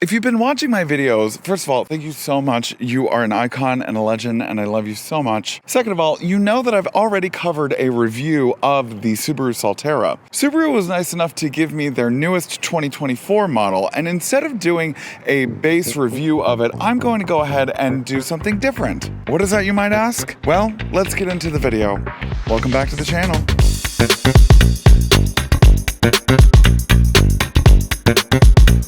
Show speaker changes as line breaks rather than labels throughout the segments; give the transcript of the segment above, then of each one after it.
If you've been watching my videos, first of all, thank you so much. You are an icon and a legend, and I love you so much. Second of all, you know that I've already covered a review of the Subaru Solterra. Subaru was nice enough to give me their newest 2024 model, and instead of doing a base review of it, I'm going to go ahead and do something different. What is that, you might ask? Well, let's get into the video. Welcome back to the channel.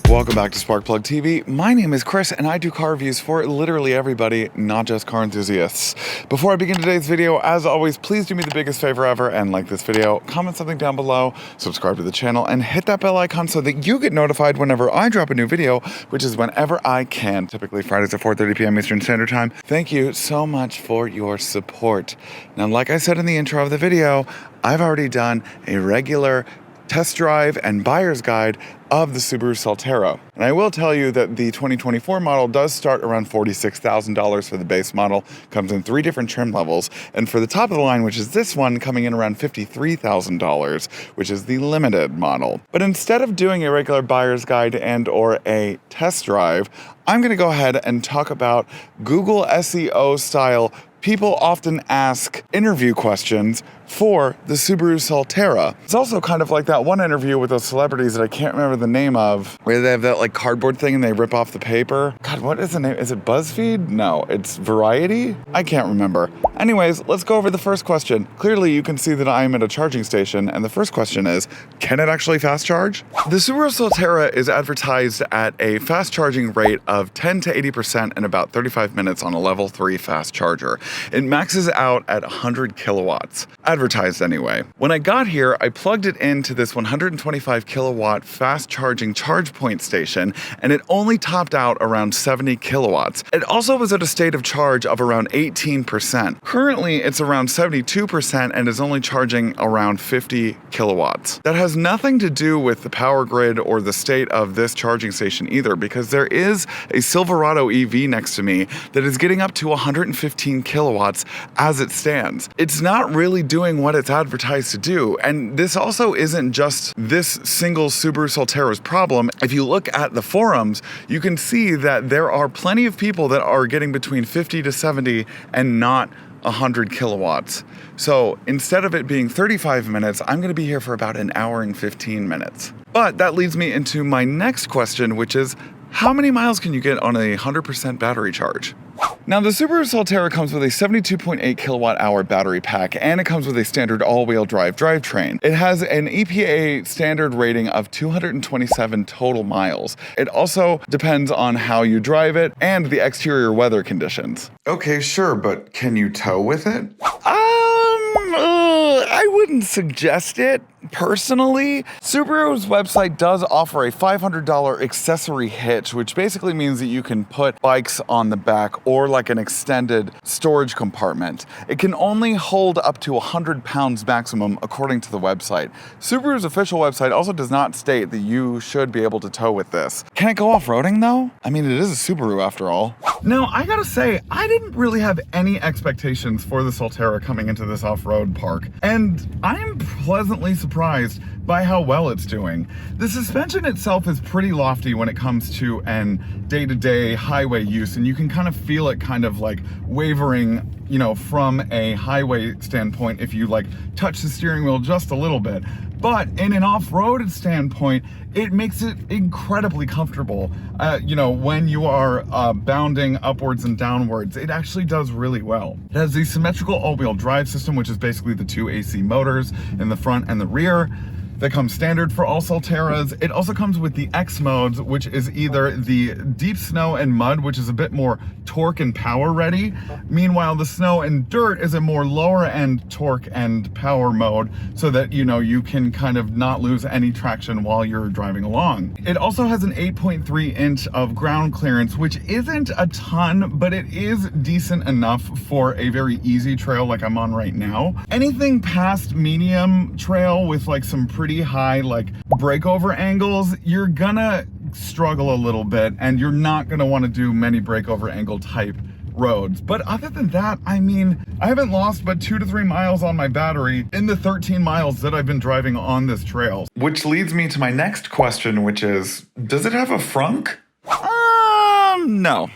Welcome back to Sparkplug TV. My name is Chris and I do car reviews for literally everybody, not just car enthusiasts. Before I begin today's video, as always, please do me the biggest favor ever and like this video, comment something down below, subscribe to the channel, and hit that bell icon so that you get notified whenever I drop a new video, which is whenever I can, typically Fridays at 4:30 p.m. Eastern Standard Time. Thank you so much for your support. Now, like I said in the intro of the video, I've already done a regular test drive and buyer's guide of the Subaru Solterra. And I will tell you that the 2024 model does start around $46,000 for the base model, comes in 3 different trim levels, and for the top of the line, which is this one, coming in around $53,000, which is the limited model. But instead of doing a regular buyer's guide and or a test drive, I'm gonna go ahead and talk about Google SEO style people often ask interview questions for the Subaru Solterra. It's also kind of like that one interview with those celebrities that I can't remember the name of, where they have that like cardboard thing and they rip off the paper. God, what is the name? Is it BuzzFeed? No, it's Variety? I can't remember. Anyways, let's go over the first question. Clearly you can see that I am at a charging station, and the first question is, can it actually fast charge? The Subaru Solterra is advertised at a fast charging rate of 10 to 80% in about 35 minutes on a level 3 fast charger. It maxes out at 100 kilowatts. Advertised anyway. When I got here, I plugged it into this 125 kilowatt fast charging charge point station, and it only topped out around 70 kilowatts. It also was at a state of charge of around 18%. Currently, it's around 72% and is only charging around 50 kilowatts. That has nothing to do with the power grid or the state of this charging station either, because there is a Silverado EV next to me that is getting up to 115 kilowatts as it stands. It's not really doing what it's advertised to do, and this also isn't just this single Subaru Solterra's problem. If you look at the forums, you can see that there are plenty of people that are getting between 50 to 70 and not 100 kilowatts. So instead of it being 35 minutes, I'm gonna be here for about an hour and 15 minutes. But that leads me into my next question, which is, how many miles can you get on a 100% battery charge? Now, the Subaru Solterra comes with a 72.8 kilowatt hour battery pack, and it comes with a standard all-wheel drive drivetrain. It has an EPA standard rating of 227 total miles. It also depends on how you drive it and the exterior weather conditions. Okay, sure, but can you tow with it? I wouldn't suggest it. Personally, Subaru's website does offer a $500 accessory hitch, which basically means that you can put bikes on the back or like an extended storage compartment. It can only hold up to 100 pounds maximum, according to the website. Subaru's official website also does not state that you should be able to tow with this. Can it go off-roading though? I mean, it is a Subaru after all. Now, I gotta say, I didn't really have any expectations for the Solterra coming into this off-road park, and I'm pleasantly surprised by how well it's doing. The suspension itself is pretty lofty when it comes to an day-to-day highway use, and you can kind of feel it kind of like wavering, you know, from a highway standpoint if you like touch the steering wheel just a little bit. But in an off-road standpoint, it makes it incredibly comfortable. You know, when you are bounding upwards and downwards, it actually does really well. It has the symmetrical all-wheel drive system, which is basically the 2 AC motors in the front and the rear. That comes standard for all Solterras. It also comes with the X modes, which is either the deep snow and mud, which is a bit more torque and power ready. Meanwhile, the snow and dirt is a more lower end torque and power mode, so that, you know, you can kind of not lose any traction while you're driving along. It also has an 8.3 inch of ground clearance, which isn't a ton, but it is decent enough for a very easy trail like I'm on right now. Anything past medium trail with like some pretty high like breakover angles, you're gonna struggle a little bit, and you're not gonna want to do many breakover angle type roads. But other than that, I mean, I haven't lost but 2 to 3 miles on my battery in the 13 miles that I've been driving on this trail. Which leads me to my next question, which is, does it have a frunk? No.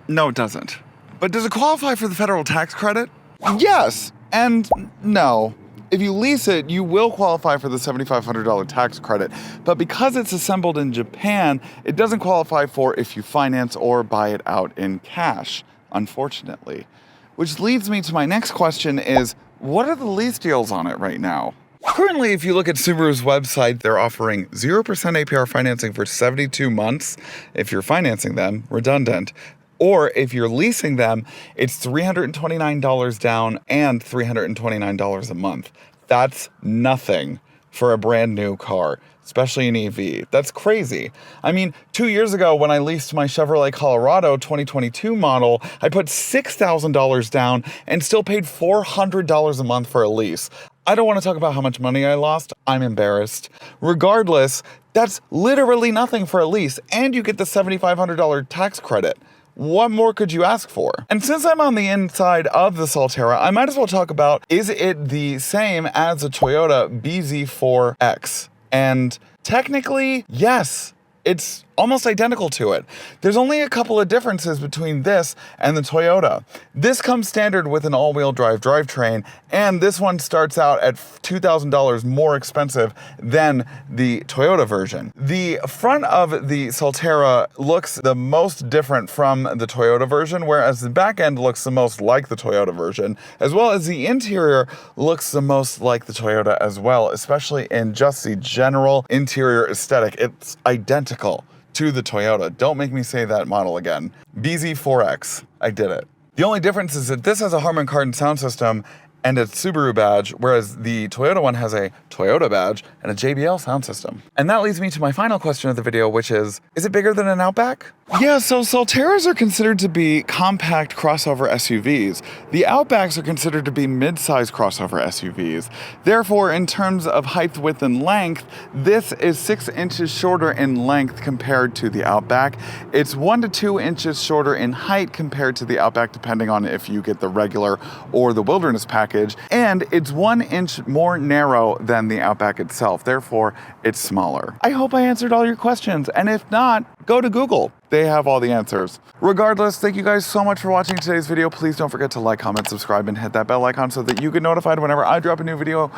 No, it doesn't. But does it qualify for the federal tax credit? Yes and no. If you lease it, you will qualify for the $7,500 tax credit. But because it's assembled in Japan, it doesn't qualify for if you finance or buy it out in cash, unfortunately. Which leads me to my next question is, what are the lease deals on it right now? Currently, if you look at Subaru's website, they're offering 0% APR financing for 72 months if you're financing them, redundant. Or if you're leasing them, it's $329 down and $329 a month. That's nothing for a brand new car, especially an EV. That's crazy. I mean, 2 years ago when I leased my Chevrolet Colorado 2022 model, I put $6,000 down and still paid $400 a month for a lease. I don't want to talk about how much money I lost. I'm embarrassed. Regardless, that's literally nothing for a lease, and you get the $7,500 tax credit. What more could you ask for? And since I'm on the inside of the Solterra, I might as well talk about, is it the same as a Toyota BZ4X? And technically, yes, it's almost identical to it. There's only a couple of differences between this and the Toyota. This comes standard with an all-wheel drive drivetrain, and this one starts out at $2,000 more expensive than the Toyota version. The front of the Solterra looks the most different from the Toyota version, whereas the back end looks the most like the Toyota version, as well as the interior looks the most like the Toyota as well, especially in just the general interior aesthetic. It's identical to the Toyota. Don't make me say that model again. BZ4X. I did it. The only difference is that this has a Harman Kardon sound system and a Subaru badge, whereas the Toyota one has a Toyota badge and a JBL sound system. And that leads me to my final question of the video, which is it bigger than an Outback? Yeah, so Solterras are considered to be compact crossover SUVs. The Outbacks are considered to be mid-size crossover SUVs. Therefore, in terms of height, width, and length, this is 6 inches shorter in length compared to the Outback. It's 1 to 2 inches shorter in height compared to the Outback, depending on if you get the regular or the Wilderness package. And it's 1 inch more narrow than the Outback itself. Therefore, it's smaller. I hope I answered all your questions. And if not, go to Google. They have all the answers. Regardless, thank you guys so much for watching today's video. Please don't forget to like, comment, subscribe, and hit that bell icon so that you get notified whenever I drop a new video,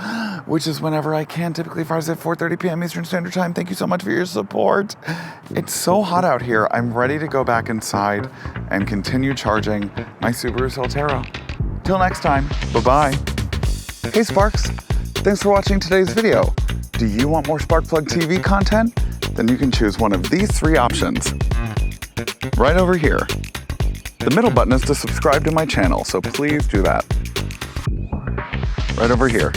which is whenever I can, typically Fridays at 4:30 p.m. Eastern Standard Time. Thank you so much for your support. It's so hot out here. I'm ready to go back inside and continue charging my Subaru Solterra. Till next time, bye-bye. Hey Sparks, thanks for watching today's video. Do you want more Sparkplug TV content? Then you can choose one of these 3 options. Right over here. The middle button is to subscribe to my channel, so please do that. Right over here.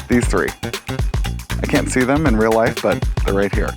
These 3. I can't see them in real life, but they're right here.